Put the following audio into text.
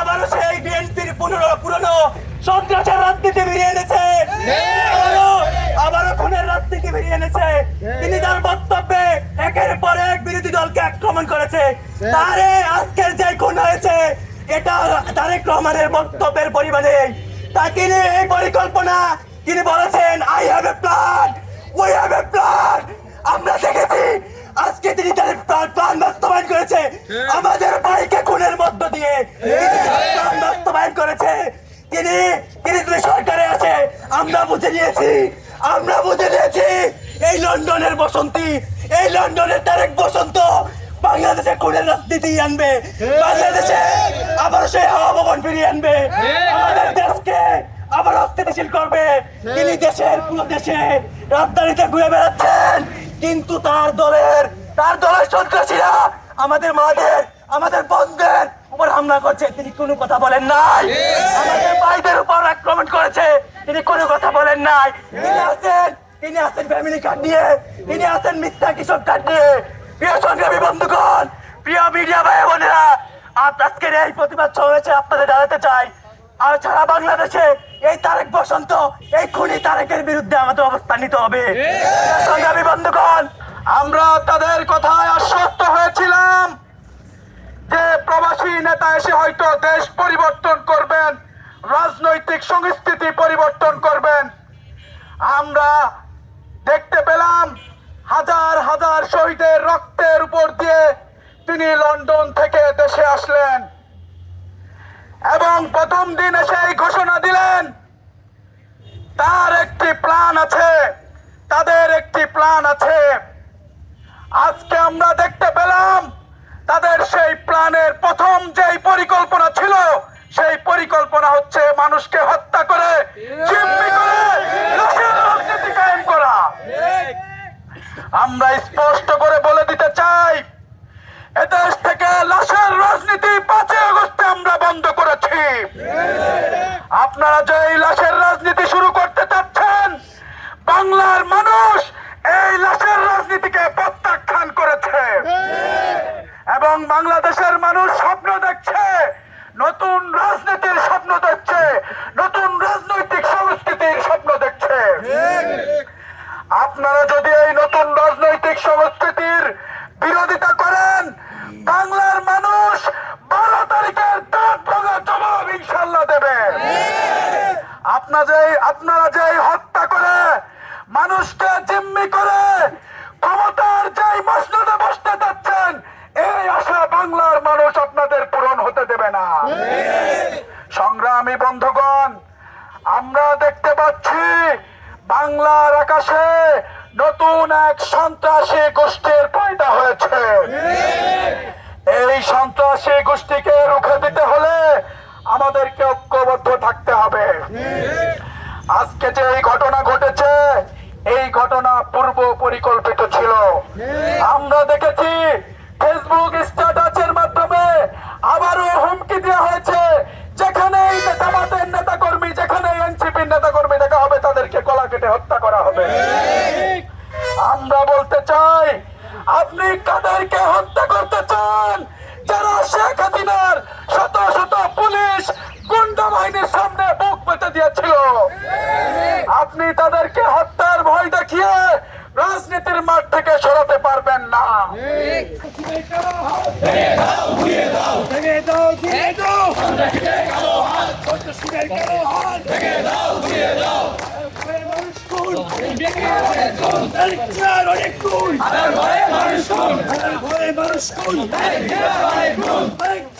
আবারও সেই বিএনপির পুরনো সন্ত্রাসের রাজনীতি বেরিয়ে এনেছে, আবারও খুনের রাজনীতি বেরিয়ে এনেছে। তিনি তার বক্তব্যে একের পর এক বিরোধী দলকে আক্রমণ করেছে। তারে আজকের যে খুন হয়েছে এটা তারেক রহমানের বক্তব্যের পরিমাণে। তা তিনি এই পরিকল্পনা তিনি বলেছেন I have a plan, we have a plan. আমরা দেখেছি আজকে তিনি তার প্ল্যান বাস্তবায়ন করেছে আমাদের ভাইকে খুনের মধ্য দিয়ে প্ল্যান বাস্তবায়ন করেছে। তিনি সরকারে আছে, আমরা বুঝে নিয়েছি এই লন্ডনের বসন্তী, এই লন্ডনের তারেক বসন্ত বাংলাদেশে খুনের রাজনীতি আনবে, বাংলাদেশে আবার সেই হাওয়া ভবন ফিরিয়ে আনবে, আমাদের দেশকে আবার অস্থিতিশীল করবে। তিনি পুরো দেশে রাজধানীতে ঘুরে বেড়াচ্ছেন, কিন্তু তার দলের সন্ত্রাসীরা আমাদের মাদের, আমাদের বন্ধুদের উপর হামলা করছে, তিনি কোনো কথা বলেন নাই। আমাদের ভাইদের উপর আক্রমণ করেছে, তিনি কোনো কথা বলেন নাই। তিনি আছেন ফ্যামিলি কার্ড নিয়ে, তিনি আছেন মিথ্যা কৃষক কার্ড নিয়ে। প্রিয় সংগ্রামী বন্ধুগণ, প্রিয় মিডিয়া ভাই বোনেরা, আজকের এই প্রতিবাদ সমাবেশে আপনাদের জানাতে চাই আর সারা বাংলাদেশে এই তারেক বসন্ত, এই খুনি তারেকের বিরুদ্ধে আমাদের অবস্থান নিতে হবে। সংগ্রামী বন্ধুগণ, আমরা তাদের কথায় আশ্বস্ত হয়েছিলাম যে প্রবাসী নেতা এসে হয়তো দেশ পরিবর্তন করবেন, রাজনৈতিক সংস্কৃতি পরিবর্তন করবেন। আমরা দেখতে পেলাম হাজার হাজার শহীদের রক্তের উপর দিয়ে তিনি লন্ডন থেকে দেশে আসলেন এবং প্রথম দিন এসে এই ঘোষণা দিলেন তার একটি প্ল্যান আছে, তাদের একটি প্ল্যান আছে। আজকে আমরা দেখতে পেলাম তাদের সেই প্ল্যানের প্রথম যেই পরিকল্পনা ছিল, সেই পরিকল্পনা হচ্ছে মানুষকে হত্যা করে জিম্মি করে লাশের রাজনীতি কায়েম করা। আমরা স্পষ্ট করে বলে দিতে চাই, এদেশ থেকে লাশের রাজনীতি 5 আগস্টে আমরা বন্ধ করেছি। আপনারা যে এই লাশের রাজনীতি শুরু করতে চাচ্ছেন, বাংলার মানুষ এই লাশের রাজনীতিকে প্রত্যাখ্যান করেছে এবং বাংলাদেশের মানুষ স্বপ্ন দেখছে, নতুন রাজনীতির স্বপ্ন দেখছে, নতুন রাজনৈতিক সংস্কৃতির স্বপ্ন দেখছে। আপনারা যদি এই নতুন রাজনৈতিক সংস্কৃতির বিরোধিতা করেন, বাংলার মানুষ 12 তারিখের দাঁত ভাঙা জবাব ইনশাল্লাহ দেবে। আপনারা যে হত্যা করে মানুষকে জিম্মি করে ক্ষমতার যেই মসনদে বসতে যাচ্ছেন, এই আশা বাংলার মানুষ আপনাদের পূরণ হতে দেবে না। সংগ্রামী বন্ধুগণ, আমরা দেখতে পাচ্ছি বাংলার আকাশে নতুন এক সন্ত্রাসী গোষ্ঠীর পয়দা হয়েছে। এই সন্ত্রাসী গোষ্ঠীকে রুখে দিতে হলে আমাদেরকে ঐক্যবদ্ধ থাকতে হবে। আজকে যে এই ঘটনা ঘটেছে, এই ঘটনা পূর্ব পরিকল্পিত ছিল। আমরা দেখেছি ফেসবুক স্ট্যাটাসের মাধ্যমে আবারও হুমকি দেওয়া হয়েছে, যেখানেই জামাতের নেতাকর্মী, যেখানেই এনসিপির নেতাকর্মী দেখা হবে তাদেরকে গলা কেটে হত্যা করা হবে। আমরা বলতে চাই, আপনি কাদেরকে হত্যা করতে চান? যারা শেখ হাসিনার শত শত পুলিশ গুন্ডা বাহিনীর সামনে বুক পেতে দিয়েছিল, আপনি তাদেরকে হত্যার ভয় দেখিয়ে রাজনীতির মাঠ থেকে সরাতে পারবেন না। মানুষ